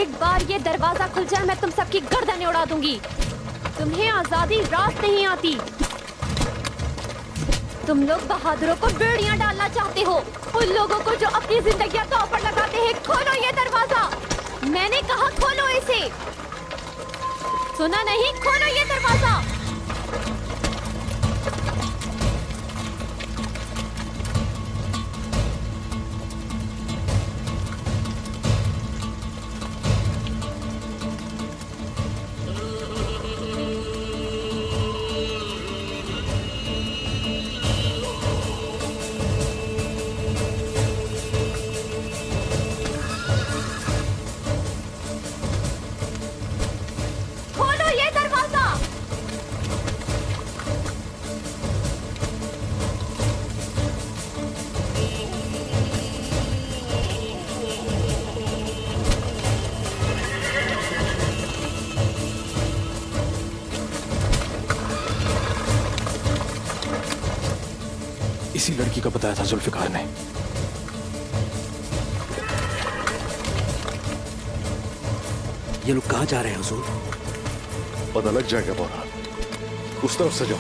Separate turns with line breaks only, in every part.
एक बार ये दरवाजा खुल जाए मैं तुम सबकी गर्दनें उड़ा दूंगी। तुम्हें आजादी रात नहीं आती। तुम लोग बहादुरों को बेड़ियां डालना चाहते हो, उन लोगों को जो अपनी जिंदगियां दांव पर लगाते हैं। खोलो ये दरवाजा, मैंने कहा खोलो इसे। सुना नहीं? खोलो ये दरवाजा।
इसी लड़की का बताया था जुल्फिकार ने।
ये लोग कहाँ जा रहे हैं हुजूर?
पता लग जाएगा बोरा, उस तरफ से जाओ।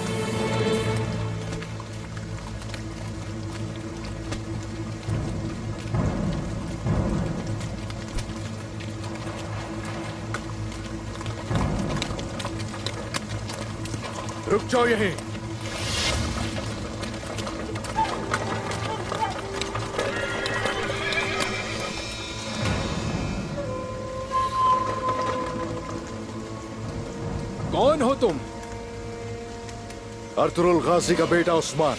रुक जाओ यहीं।
कौन हो तुम?
अर्तुरुल गाजी का बेटा उस्मान।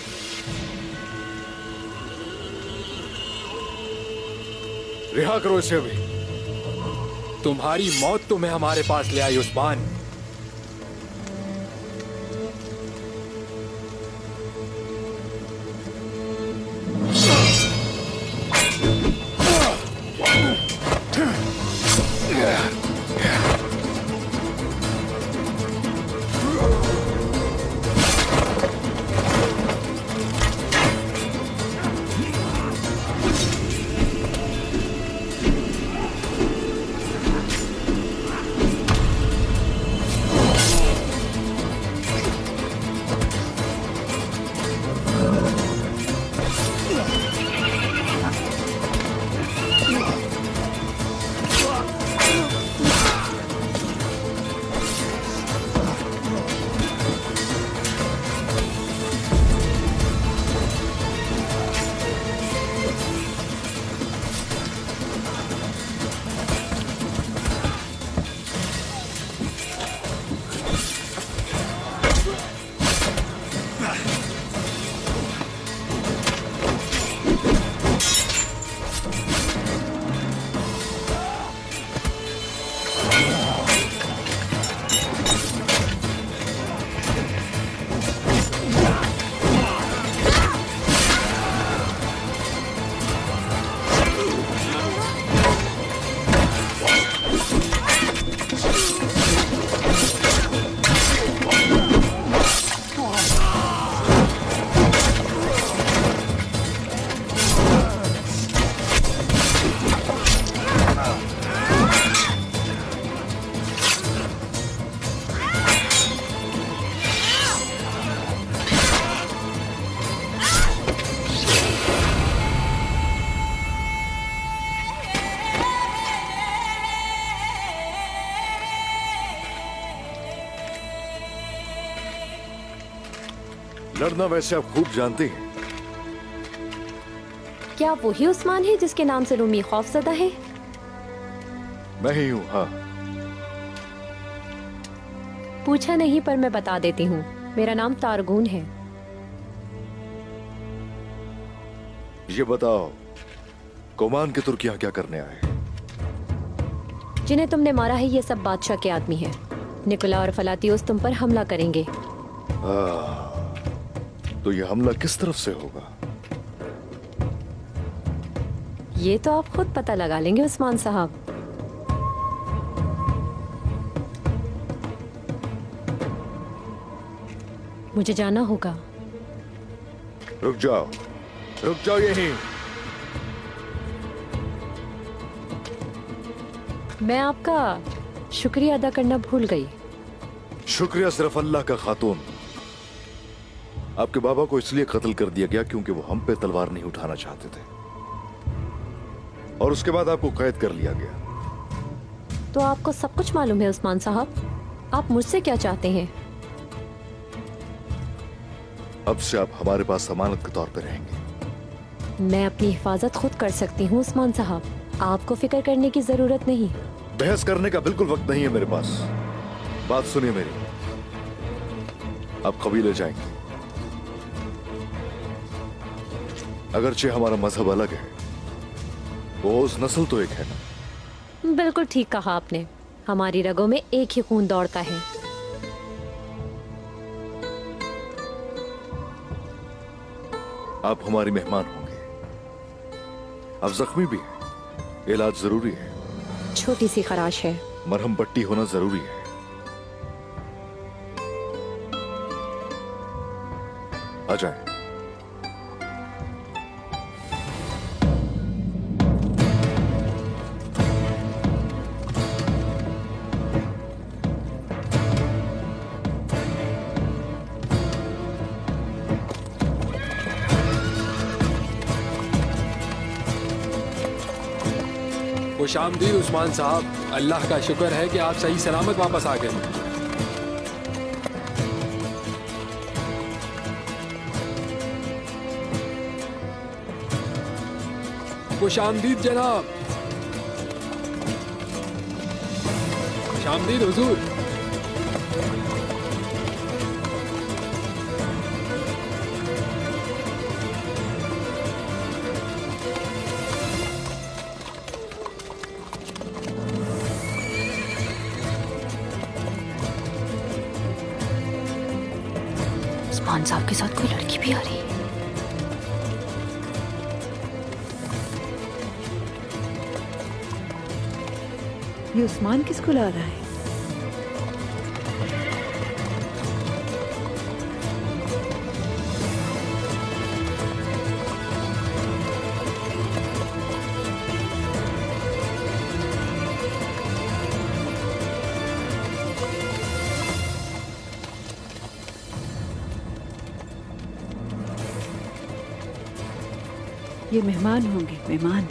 रिहा करो इसे अभी।
तुम्हारी मौत तुम्हें हमारे पास ले आई उस्मान।
लड़ना वैसे आप खूब जानती हैं।
क्या आप वही उस्मान है जिसके नाम से रूमी खौफजदा है?
मैं ही हूं। हाँ,
पूछा नहीं पर मैं बता देती हूँ, मेरा नाम तारगून है।
ये बताओ कोमान के तुर्क यहाँ क्या करने आए?
जिन्हें तुमने मारा है ये सब बादशाह के आदमी हैं। निकोला और फलातियोस तुम पर हमला करेंगे।
तो ये हमला किस तरफ से होगा?
ये तो आप खुद पता लगा लेंगे उस्मान साहब। मुझे जाना होगा।
रुक जाओ यहीं।
मैं आपका शुक्रिया अदा करना भूल गई।
शुक्रिया सिर्फ अल्लाह का खातून। आपके बाबा को इसलिए कत्ल कर दिया गया क्योंकि वो हम पे तलवार नहीं उठाना चाहते थे, और उसके बाद आपको कैद कर लिया गया।
तो आपको सब कुछ मालूम है उस्मान साहब? आप मुझसे क्या चाहते हैं?
अब से आप हमारे पास जमानत के तौर पर रहेंगे।
मैं अपनी हिफाजत खुद कर सकती हूँ उस्मान साहब, आपको फिक्र करने की जरूरत नहीं।
बहस करने का बिल्कुल वक्त नहीं है मेरे पास। बात सुनिए मेरी, आप कबीले जाएंगे। अगरचे हमारा मजहब अलग है, वो उस नस्ल तो एक है ना।
बिल्कुल ठीक कहा आपने, हमारी रगों में एक ही खून दौड़ता है।
आप हमारी मेहमान होंगे। आप जख्मी भी हैं, इलाज जरूरी है।
छोटी सी खराश है।
मरहम पट्टी होना जरूरी है। आ जाए।
खुशामदीद उस्मान साहब, अल्लाह का शुक्र है कि आप सही सलामत वापस आ गए। खुशामदीद जनाब। खुशामदीद हुजूर।
उस्मान साहब के साथ कोई लड़की भी आ रही है।
ये उस्मान किसको ला रहा है? ये मेहमान होंगे, मेहमान।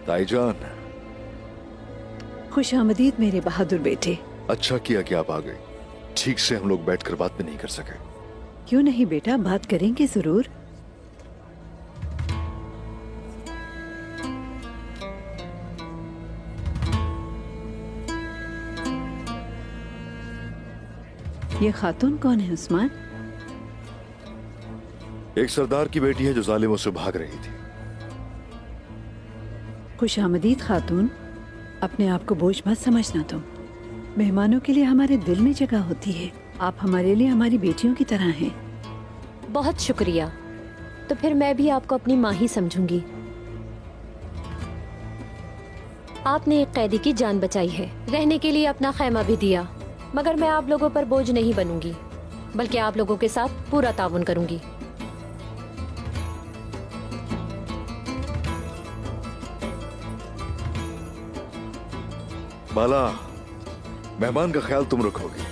ताईजान,
खुश आमदीद मेरे बहादुर बेटे।
अच्छा किया कि आप आ गए। ठीक से हम लोग बैठकर बात भी नहीं कर सके।
क्यों नहीं बेटा, बात करेंगे जरूर। ये खातून कौन है उस्मान?
एक सरदार की बेटी है जो जालिमों से भाग रही थी।
खुश आमदीद खातून, अपने आप को बोझ मत समझना तुम। मेहमानों के लिए हमारे दिल में जगह होती है। आप हमारे लिए हमारी बेटियों की तरह हैं।
बहुत शुक्रिया। तो फिर मैं भी आपको अपनी माँ ही समझूंगी। आपने एक कैदी की जान बचाई है, रहने के लिए अपना खैमा भी दिया, मगर मैं आप लोगों पर बोझ नहीं बनूंगी, बल्कि आप लोगों के साथ पूरा ताउन करूंगी।
बाला, मेहमान का ख्याल तुम रखोगे।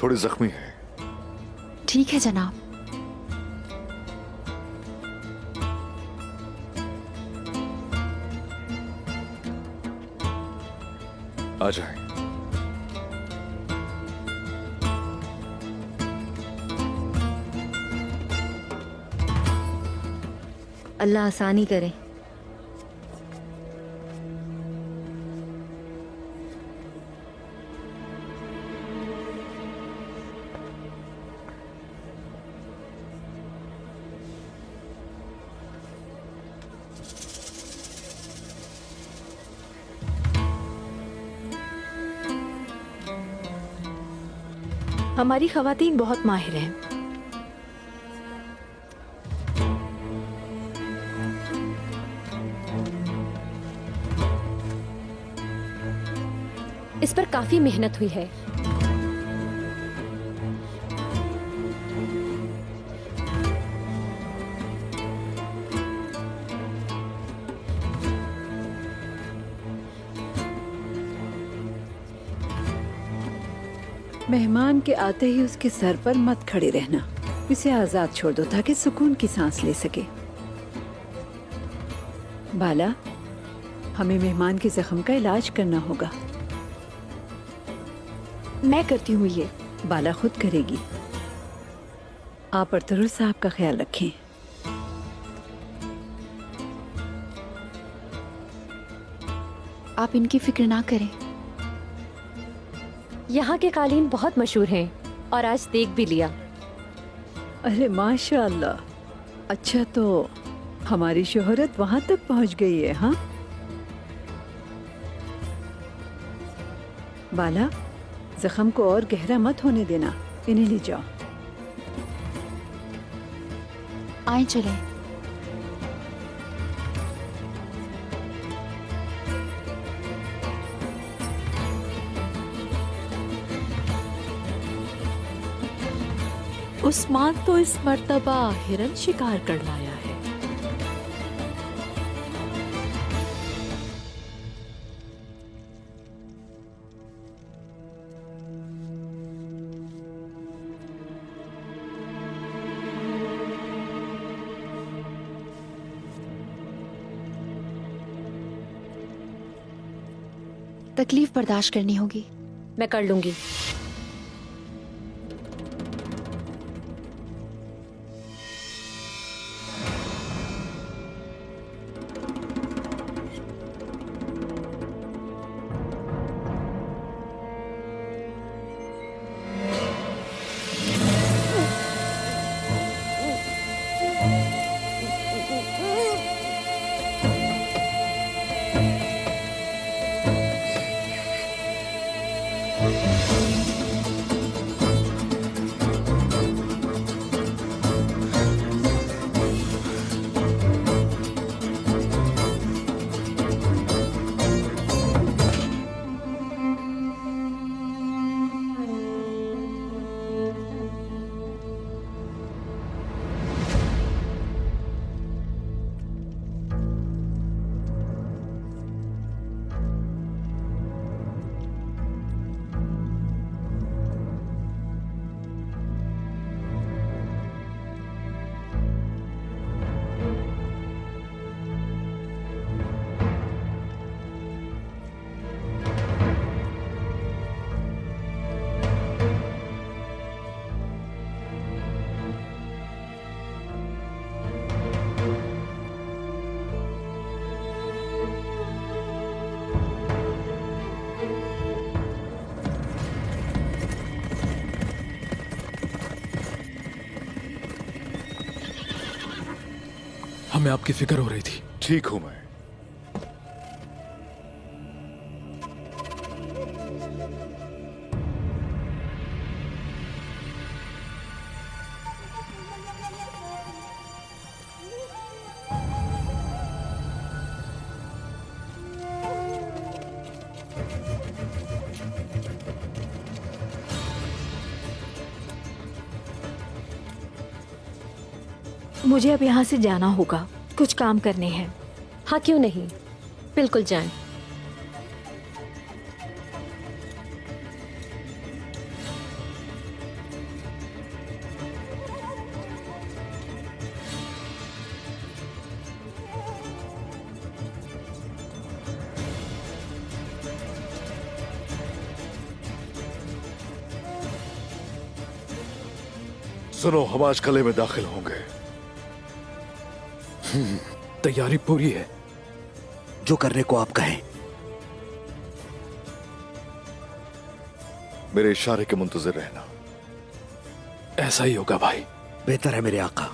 थोड़ी जख्मी है।
ठीक है जनाब।
आ जाए।
अल्लाह आसानी करे।
हमारी खवातीन बहुत माहिर हैं।
इस पर काफी मेहनत हुई है।
मेहमान के आते ही उसके सर पर मत खड़े रहना, इसे आजाद छोड़ दो ताकि सुकून की सांस ले सके। बाला, हमें मेहमान के जख्म का इलाज करना होगा।
मैं करती हूँ ये।
बाला खुद करेगी। आप अरतुरुल साहब का ख्याल रखें।
आप इनकी फिक्र ना करें।
यहाँ के कालीन बहुत मशहूर हैं और आज देख भी लिया।
अरे माशाअल्लाह, अच्छा तो हमारी शोहरत वहां तक पहुंच गई है। हाँ बाला, जख्म को और गहरा मत होने देना, इन्हें ले जाओ।
आए चले।
उस्मान तो इस मर्तबा हिरन शिकार कर लाया है।
तकलीफ बर्दाश्त करनी होगी।
मैं कर लूंगी।
हमें आपकी फिक्र हो रही थी।
ठीक हूं मैं।
मुझे अब यहाँ से जाना होगा, कुछ काम करने हैं।
हाँ क्यों नहीं, बिल्कुल जाएं।
सुनो, हम आज किले में दाखिल होंगे।
तैयारी पूरी है।
जो करने को आप कहें।
मेरे इशारे के मुंतजिर रहना।
ऐसा ही होगा भाई।
बेहतर है मेरे आका।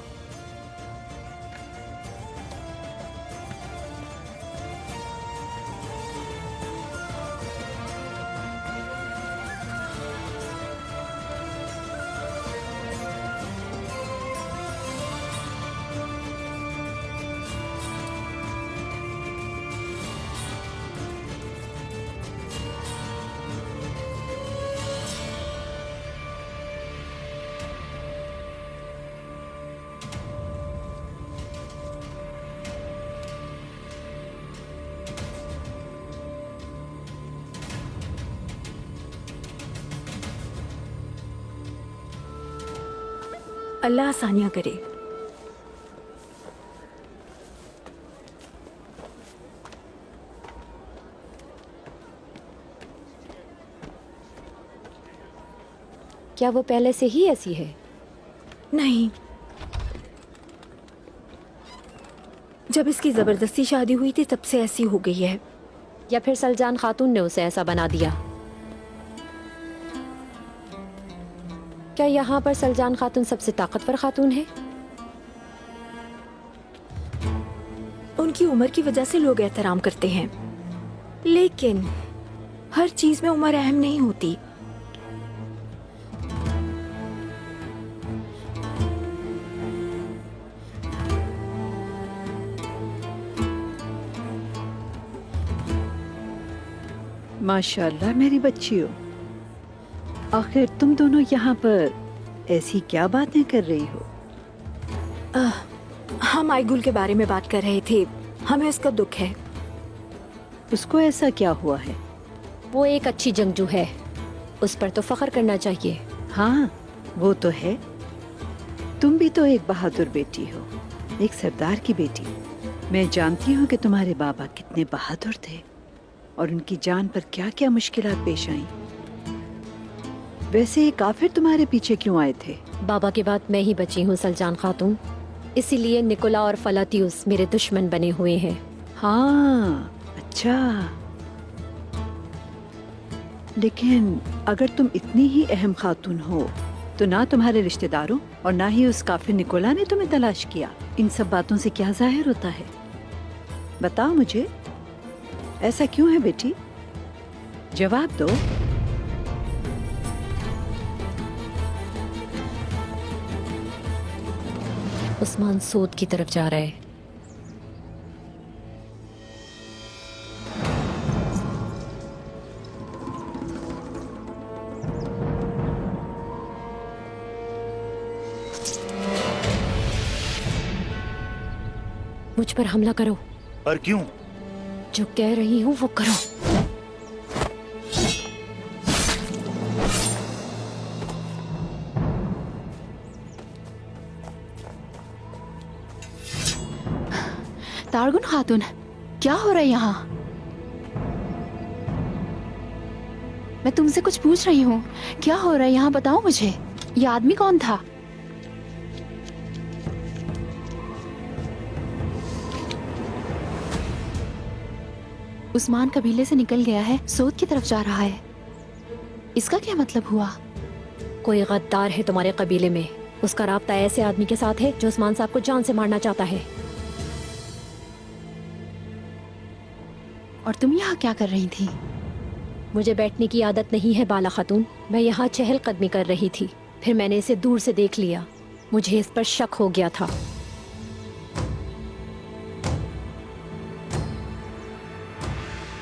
अल्लाह आसानियाँ करे।
क्या वो पहले से ही ऐसी है?
नहीं, जब इसकी जबरदस्ती शादी हुई थी तब से ऐसी हो गई है।
या फिर सलजान खातून ने उसे ऐसा बना दिया? क्या यहाँ पर सलजान खातून सबसे ताकतवर खातून है?
उनकी उम्र की वजह से लोग एहतराम करते हैं, लेकिन हर चीज में उम्र अहम नहीं होती।
माशाल्लाह मेरी बच्ची हो। आखिर तुम दोनों यहाँ पर ऐसी क्या बातें कर रही हो?
हम आईगुल के बारे में बात कर रहे थे। हमें उसका दुख है।
उसको ऐसा क्या हुआ है?
वो एक अच्छी जंगजू है, उस पर तो फख्र करना चाहिए।
हाँ, वो तो है। तुम भी तो एक बहादुर बेटी हो, एक सरदार की बेटी। मैं जानती हूँ कि तुम्हारे बाबा कितने बहादुर थे और उनकी जान पर क्या क्या मुश्किलात पेश आईं। वैसे ये काफिर तुम्हारे पीछे क्यों आए थे?
बाबा के बाद मैं ही बची हूँ सलजान खातून, इसीलिए निकोला और फलातियुस मेरे दुश्मन बने हुए हैं।
हाँ, अच्छा। लेकिन अगर तुम इतनी ही अहम खातून हो तो ना तुम्हारे रिश्तेदारों और ना ही उस काफिर निकोला ने तुम्हें तलाश किया। इन सब बातों से क्या जाहिर होता है? बताओ मुझे, ऐसा क्यों है बेटी? जवाब दो।
उस्मान सूद की तरफ जा रहा है। मुझ पर हमला करो।
पर क्यों?
जो कह रही हूँ वो करो।
तारगुन खातून, क्या हो रहा है यहाँ? मैं तुमसे कुछ पूछ रही हूँ, क्या हो रहा है यहाँ? बताओ मुझे, ये आदमी कौन था? उस्मान कबीले से निकल गया है, सोद की तरफ जा रहा है। इसका क्या मतलब हुआ?
कोई गद्दार है तुम्हारे कबीले में। उसका राब्ता ऐसे आदमी के साथ है जो उस्मान साहब को जान से मारना चाहता है।
और तुम यहाँ क्या कर रही थी?
मुझे बैठने की आदत नहीं है बाला खातून। मैं यहाँ चहलकदमी कर रही थी, फिर मैंने इसे दूर से देख लिया। मुझे इस पर शक हो गया था।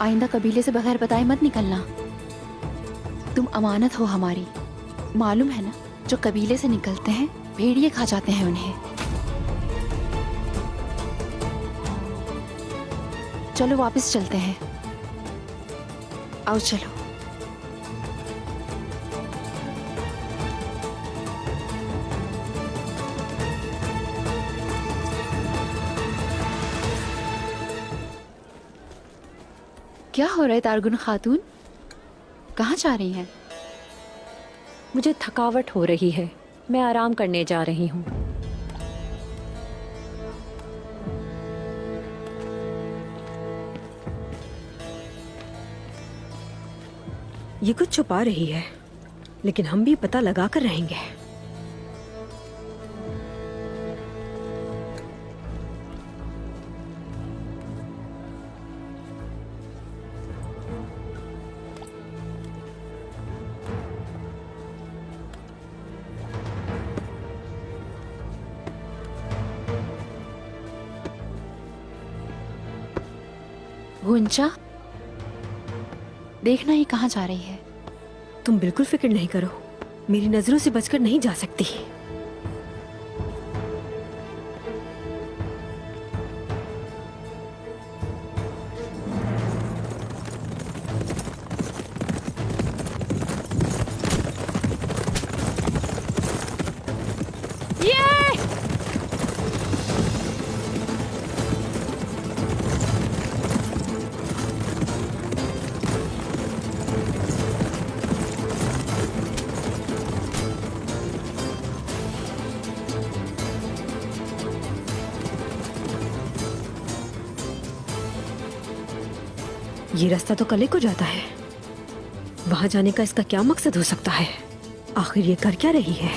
आइंदा कबीले से बगैर बताए मत निकलना। तुम अमानत हो हमारी। मालूम है ना, जो कबीले से निकलते हैं भेड़िए खा जाते हैं उन्हें। चलो वापस चलते हैं। आओ चलो। क्या हो रहा है तारगुन खातून? कहाँ जा रही हैं?
मुझे थकावट हो रही है, मैं आराम करने जा रही हूँ।
ये कुछ छुपा रही है, लेकिन हम भी पता लगा कर रहेंगे।
गुंजा, देखना ये कहाँ जा रही है।
तुम बिल्कुल फिक्र नहीं करो, मेरी नजरों से बचकर नहीं जा सकती।
ये
ये रास्ता तो कले को जाता है। वहां जाने का इसका क्या मकसद हो सकता है? आखिर ये कर क्या रही है?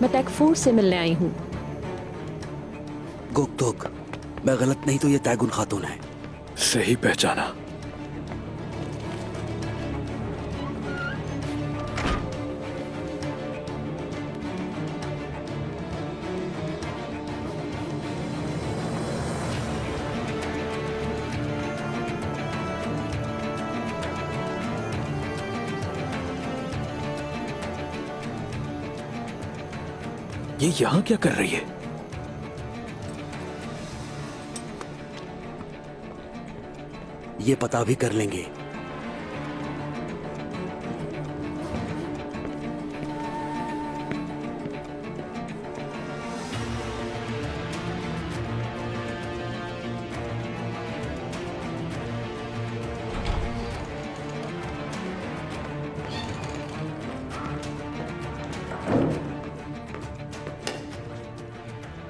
मैं टैगफूर से मिलने आई हूँ।
गोकतोक, मैं गलत नहीं तो ये तैगुन खातून है।
सही पहचाना। ये यहां क्या कर रही है?
ये पता भी कर लेंगे।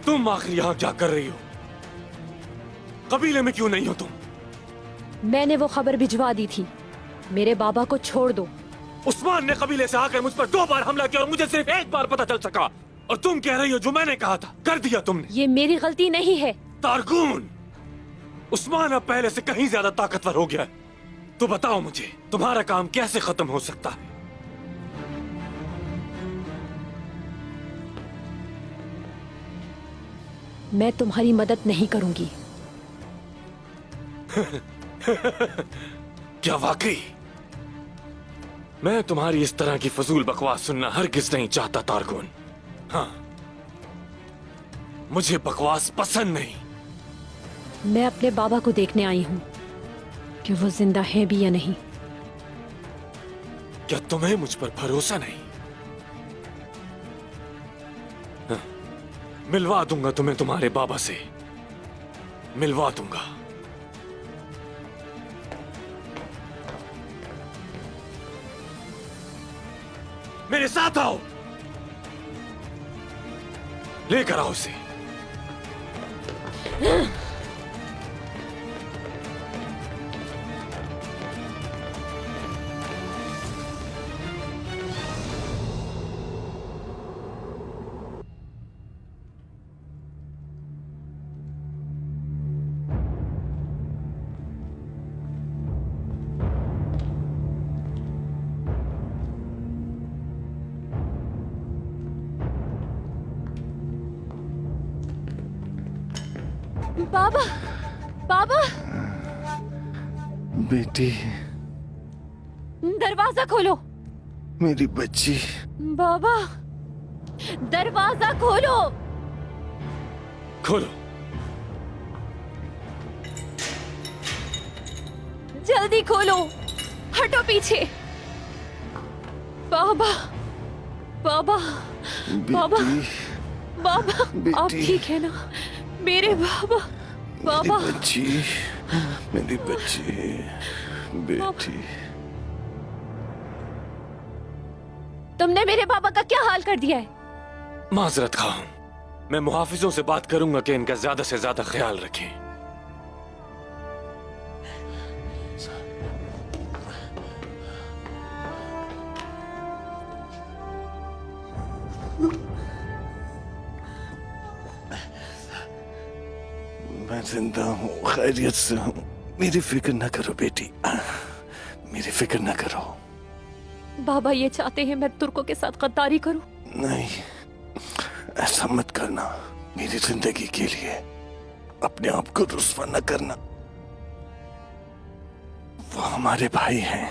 तुम आखिर यहां क्या कर रही हो? कबीले में क्यों नहीं हो तुम?
मैंने वो खबर भिजवा दी थी। मेरे बाबा को छोड़ दो।
उस्मान ने कबीले से आकर मुझ पर 2 बार हमला किया और मुझे सिर्फ 1 बार पता चल सका। और तुम कह रही हो जो मैंने कहा था कर दिया तुमने।
ये मेरी गलती नहीं है।
तारगून, उस्मान अब पहले से कहीं ज्यादा ताकतवर हो गया है। तो बताओ मुझे तुम्हारा काम कैसे खत्म हो सकता है?
मैं तुम्हारी मदद नहीं करूंगी।
क्या वाकई? मैं तुम्हारी इस तरह की फजूल बकवास सुनना हरगिज नहीं चाहता तारगुन। हाँ, मुझे बकवास पसंद नहीं।
मैं अपने बाबा को देखने आई हूँ कि वो जिंदा है भी या नहीं।
क्या तुम्हें मुझ पर भरोसा नहीं? हाँ, मिलवा दूंगा तुम्हें तुम्हारे बाबा से, मिलवा दूंगा। मेरे साथ आओ, लेकर आओ उसे।
बाबा, बाबा,
बेटी,
दरवाजा खोलो।
मेरी बच्ची।
बाबा, दरवाजा खोलो।
खोलो।
जल्दी खोलो। हटो पीछे। बाबा, बाबा, बाबा, बाबा, आप
बेटी।
ठीक है ना? मेरे बाबा, बाबा।
मेरी बच्ची, मेरी बच्ची, बेटी।
तुमने मेरे बाबा का क्या हाल कर दिया है?
माजरत खां, मैं मुहाफिजों से बात करूंगा कि इनका ज्यादा से ज्यादा ख्याल रखें।
मैं जिंदा हूँ, खैरियत से हूँ। मेरी फिक्र न करो बेटी, मेरी फिक्र न करो।
बाबा ये चाहते हैं मैं तुर्कों के साथ गद्दारी करूं।
नहीं, ऐसा मत करना। मेरी जिंदगी के लिए अपने आप को रुस्वा न करना। वो हमारे भाई हैं।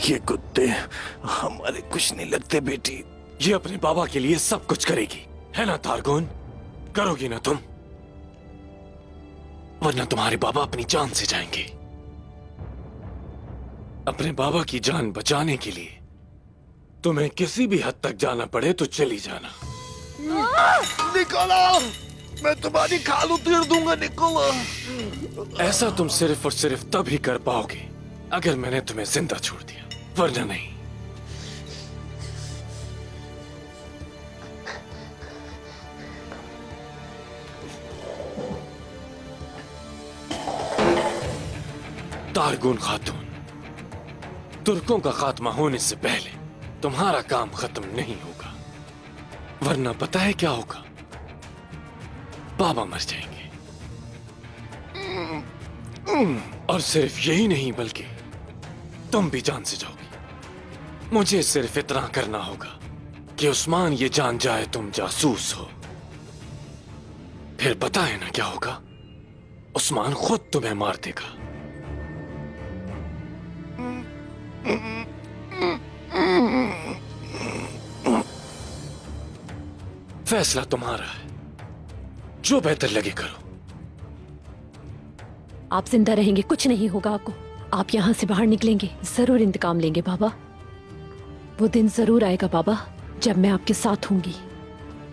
ये कुत्ते हमारे कुछ नहीं लगते बेटी।
ये अपने बाबा के लिए सब कुछ करेगी, है ना तारगुन? करोगी ना तुम? वरना तुम्हारे बाबा अपनी जान से जाएंगे। अपने बाबा की जान बचाने के लिए तुम्हें किसी भी हद तक जाना पड़े तो चली जाना।
निकोलो! मैं तुम्हारी खाल उधेड़ दूंगा निकोला।
ऐसा तुम सिर्फ और सिर्फ तब ही कर पाओगे अगर मैंने तुम्हें जिंदा छोड़ दिया, वरना नहीं। तारगुन खातून, तुर्कों का खात्मा होने से पहले तुम्हारा काम खत्म नहीं होगा, वरना पता है क्या होगा? बाबा मर जाएंगे। और सिर्फ यही नहीं बल्कि तुम भी जान से जाओगी। मुझे सिर्फ इतना करना होगा कि उस्मान ये जान जाए तुम जासूस हो। फिर पता है ना क्या होगा? उस्मान खुद तुम्हें मार देगा। फैसला तुम्हारा है, जो बेहतर लगे करो।
आप जिंदा रहेंगे, कुछ नहीं होगा आपको। आप यहाँ से बाहर निकलेंगे, जरूर इंतकाम लेंगे बाबा। वो दिन जरूर आएगा बाबा जब मैं आपके साथ होंगी।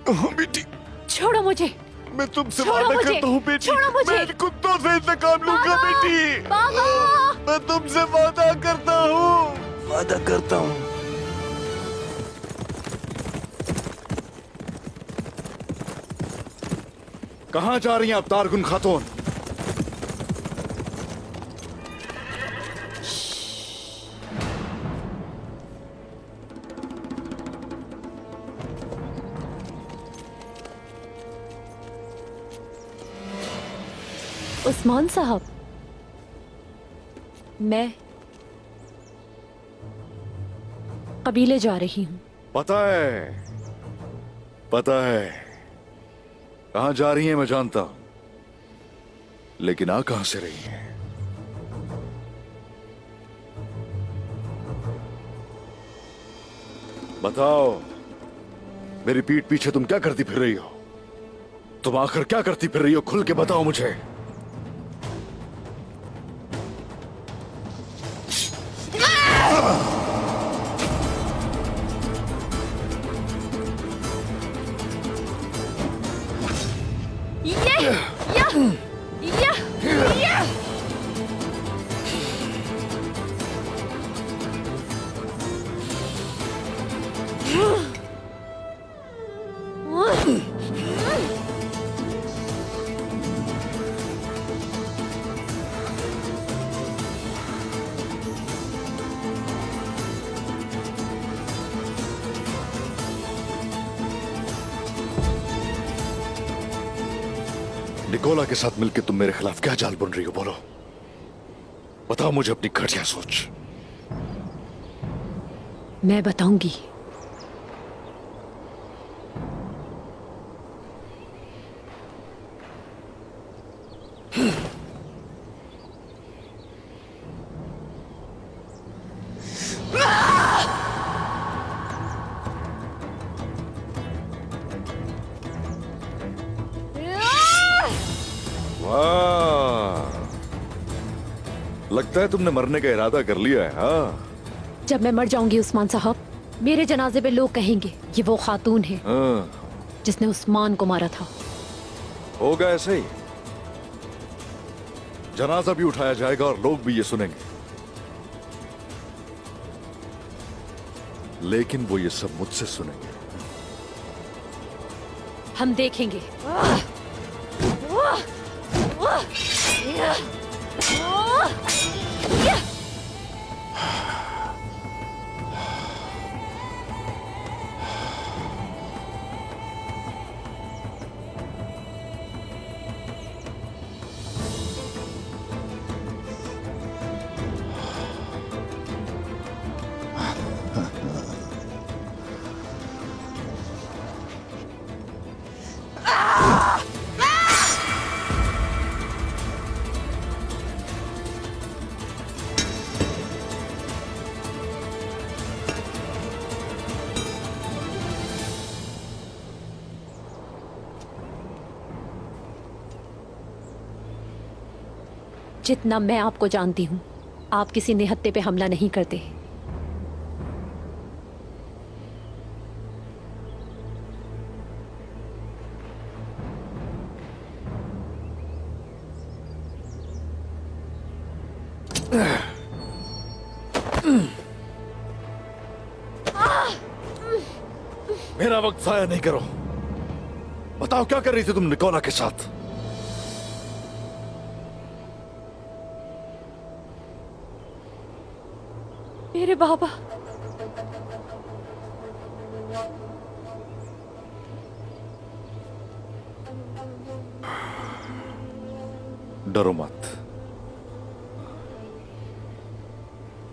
बेटी,
छोड़ो मुझे,
मैं तुमसे
छोड़ो
वादा
मुझे,
करता हूँ बेटी।
छोड़ो मुझे।
मैं इन कुत्तों से इंतकाम लूंगा
बाबा,
बेटी।
बाबा।
मैं तुमसे वादा करता हूँ, वादा करता हूँ।
कहाँ जा रही हैं आप तारगुन खातून?
उस्मान साहब, मैं कबीले जा रही हूँ।
पता है, पता है कहाँ जा रही हैं, मैं जानता हूं, लेकिन आ कहां से रही हैं? बताओ, मेरी पीठ पीछे तुम क्या करती फिर रही हो? तुम आखिर क्या करती फिर रही हो? खुल के बताओ मुझे। निकोला के साथ मिलकर तुम मेरे खिलाफ क्या जाल बुन रही हो? बोलो, बताओ मुझे अपनी घटिया सोच।
मैं बताऊंगी।
वाह, लगता है तुमने मरने का इरादा कर लिया है। हाँ
जब मैं मर जाऊंगी उस्मान साहब, मेरे जनाजे पे लोग कहेंगे ये वो खातून है
हाँ,
जिसने उस्मान को मारा था।
होगा ऐसे ही। जनाजा भी उठाया जाएगा और लोग भी ये सुनेंगे, लेकिन वो ये सब मुझसे सुनेंगे।
हम देखेंगे। जितना मैं आपको जानती हूं, आप किसी निहत्ते पे हमला नहीं करते।
मेरा वक्त जाया नहीं करो। बताओ क्या कर रही थी तुम निकोला के साथ?
मेरे बाबा,
डरो मत,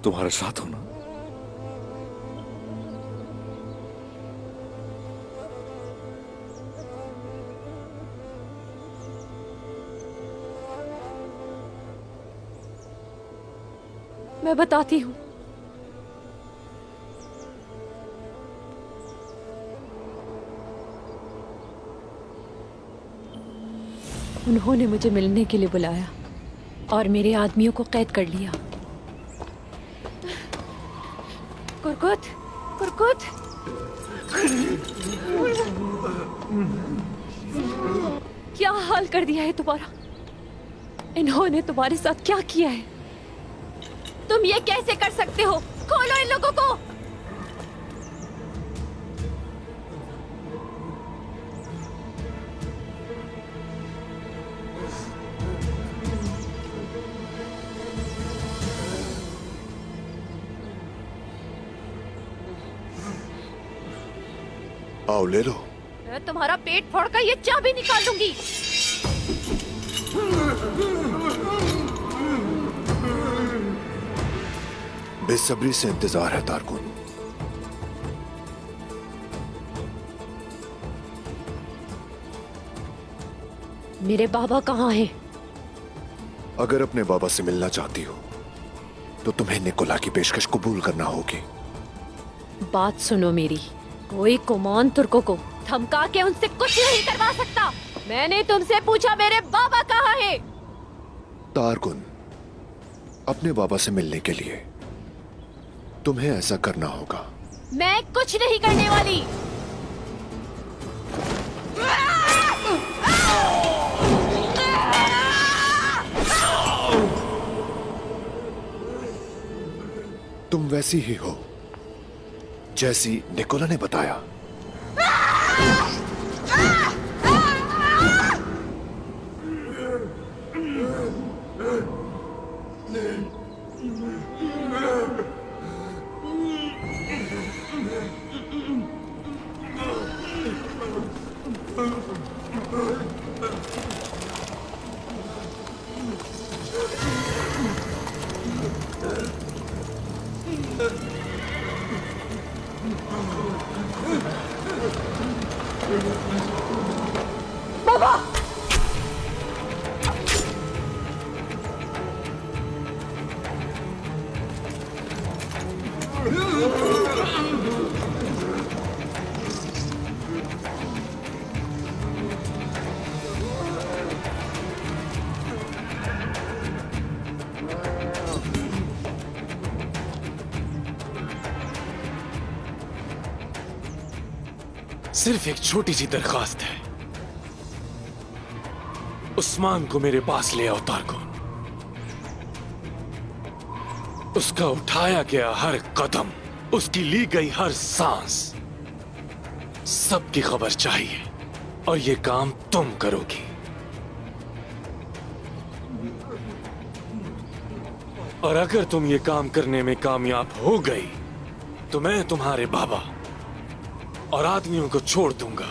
तुम्हारे साथ हो ना।
मैं बताती हूँ। उन्होंने मुझे मिलने के लिए बुलाया और मेरे आदमियों को कैद कर लिया। कुरकुत, कुरकुत, क्या हाल कर दिया है तुम्हारा? इन्होंने तुम्हारे साथ क्या किया है? तुम ये कैसे कर सकते हो? खोलो इन लोगों को।
आओ ले लो।
मैं तुम्हारा पेट फोड़कर ये चाबी निकाल लूंगी।
बेसब्री से इंतजार है तारकुन।
मेरे बाबा कहाँ हैं?
अगर अपने बाबा से मिलना चाहती हो तो तुम्हें निकोला की पेशकश कबूल करना होगी।
बात सुनो मेरी, कोई कुमान तुर्कों को धमका के उनसे कुछ नहीं करवा सकता। मैंने तुमसे पूछा मेरे बाबा कहाँ है?
तारकुन, अपने बाबा से मिलने के लिए तुम्हें ऐसा करना होगा।
मैं कुछ नहीं करने वाली।
तुम वैसी ही हो जैसी निकोला ने बताया।
सिर्फ एक छोटी सी दरखास्त है। उस्मान को मेरे पास ले आओ तारकुन। उसका उठाया गया हर कदम, उसकी ली गई हर सांस, सबकी खबर चाहिए और ये काम तुम करोगी। और अगर तुम ये काम करने में कामयाब हो गई तो मैं तुम्हारे बाबा और आदमियों को छोड़ दूंगा।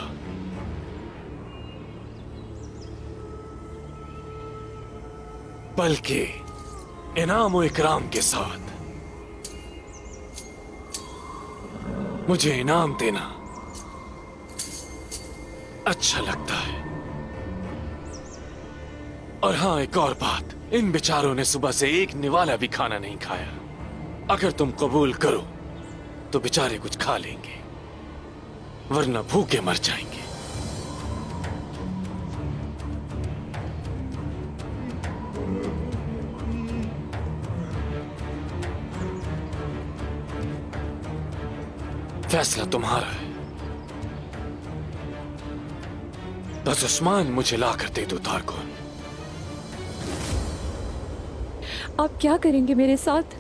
बल्कि इनाम और इकराम के साथ। मुझे इनाम देना अच्छा लगता है। और हां, एक और बात, इन बेचारों ने सुबह से एक निवाला भी खाना नहीं खाया। अगर तुम कबूल करो तो बेचारे कुछ खा लेंगे, वरना भूखे मर जाएंगे। फैसला तुम्हारा है। बस उस्मान मुझे ला कर दे दो तारकुन।
आप क्या करेंगे मेरे साथ?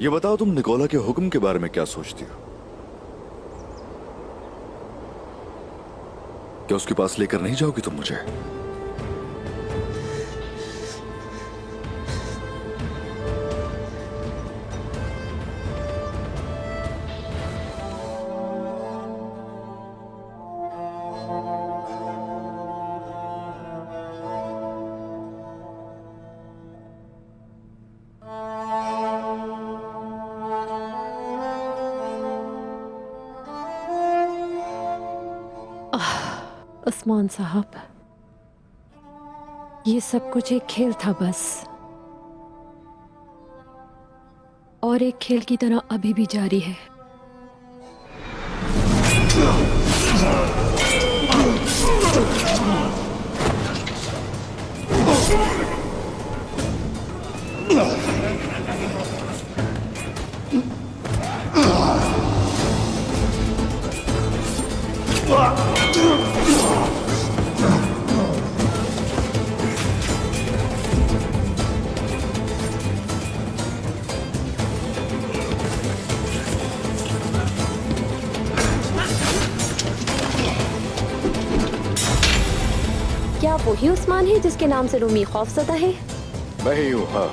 ये बताओ, तुम निकोला के हुक्म के बारे में क्या सोचती हो? क्या उसके पास लेकर नहीं जाओगी तुम मुझे?
उस्मान साहब, ये सब कुछ एक खेल था बस, और एक खेल की तरह अभी भी जारी है। क्या वही उस्मान है जिसके नाम से रूमी खौफज़दा है?
मैं ही हूं, हाँ।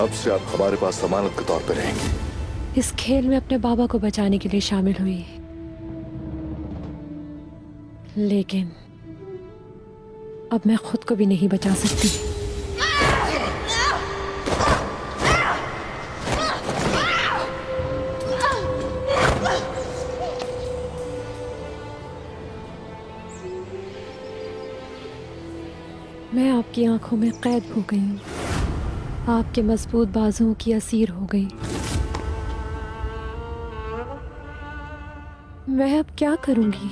अब से आप हमारे पास जमानत के तौर पर रहेंगे।
इस खेल में अपने बाबा को बचाने के लिए शामिल हुई, लेकिन अब मैं खुद को भी नहीं बचा सकती। मैं आपकी आंखों में कैद हो गई हूँ, आपके मजबूत बाजुओं की असीर हो गई। मैं अब क्या करूंगी?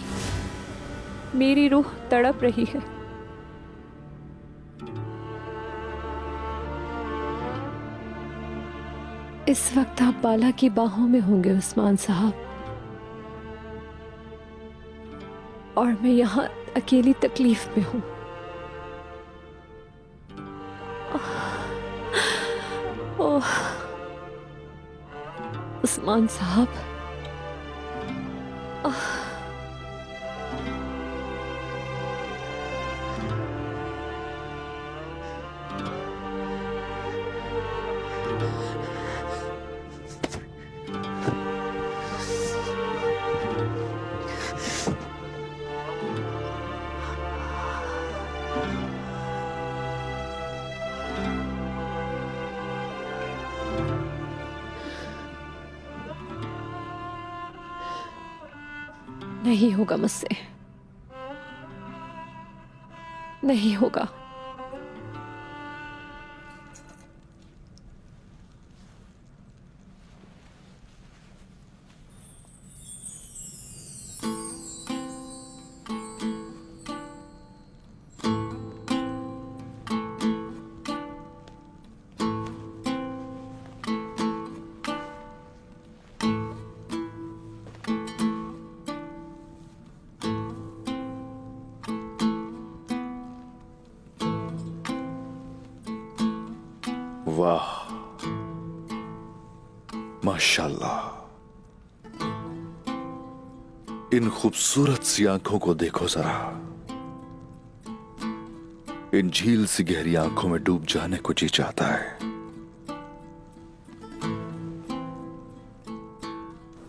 मेरी रूह तड़प रही है। इस वक्त आप बाला की बाहों में होंगे उस्मान साहब, और मैं यहाँ अकेली तकलीफ में हूँ। ओह उस्मान साहब, नहीं होगा मुझसे, नहीं होगा।
वाह, माशाल्लाह। इन खूबसूरत सी आंखों को देखो जरा। इन झील सी गहरी आंखों में डूब जाने को जी चाहता है।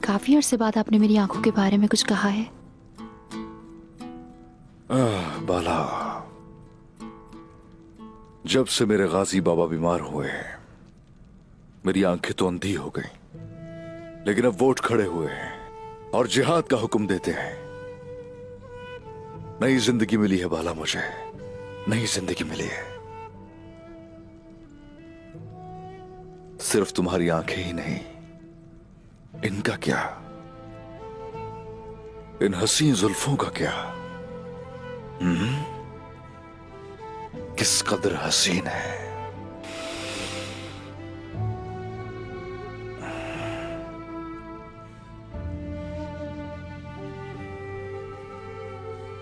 काफी अरसे बाद आपने मेरी आंखों के बारे में कुछ कहा है।
बाला, जब से मेरे गाजी बाबा बीमार हुए हैं, मेरी आंखें तो अंधी हो गई, लेकिन अब वोट खड़े हुए हैं और जिहाद का हुक्म देते हैं। नई जिंदगी मिली है बाला, मुझे नई जिंदगी मिली है। सिर्फ तुम्हारी आंखें ही नहीं, इनका क्या, इन हसीन जुल्फों का क्या? किस कदर हसीन है।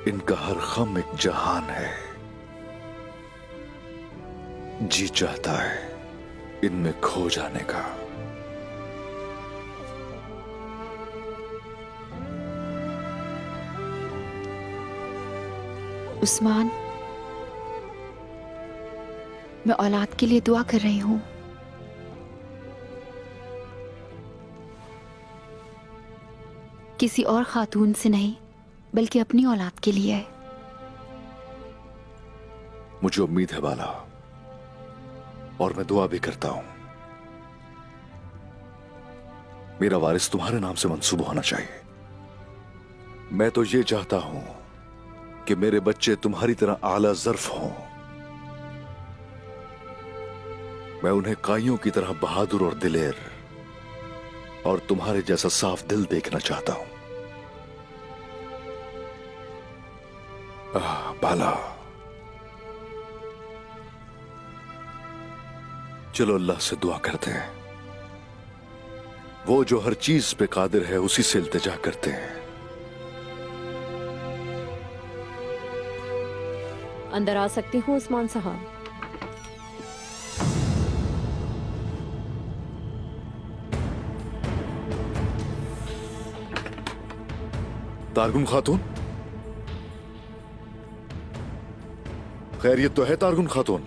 इनका हर खम एक जहान है। जी चाहता है इनमें खो जाने का।
उस्मान, मैं औलाद के लिए दुआ कर रही हूँ। किसी और खातून से नहीं, बल्कि अपनी औलाद के लिए।
मुझे उम्मीद है बाला, और मैं दुआ भी करता हूं, मेरा वारिस तुम्हारे नाम से मंसूब होना चाहिए। मैं तो ये चाहता हूं कि मेरे बच्चे तुम्हारी तरह आला ज़र्फ हों। मैं उन्हें काइयों की तरह बहादुर और दिलेर और तुम्हारे जैसा साफ दिल देखना चाहता हूं। बाला, चलो अल्लाह से दुआ करते हैं। वो जो हर चीज पे कादिर है, उसी से इल्तिजा करते हैं।
अंदर आ सकती हूँ उस्मान साहब?
तारगुन खातून, खैरियत तो है तारगुन खातून?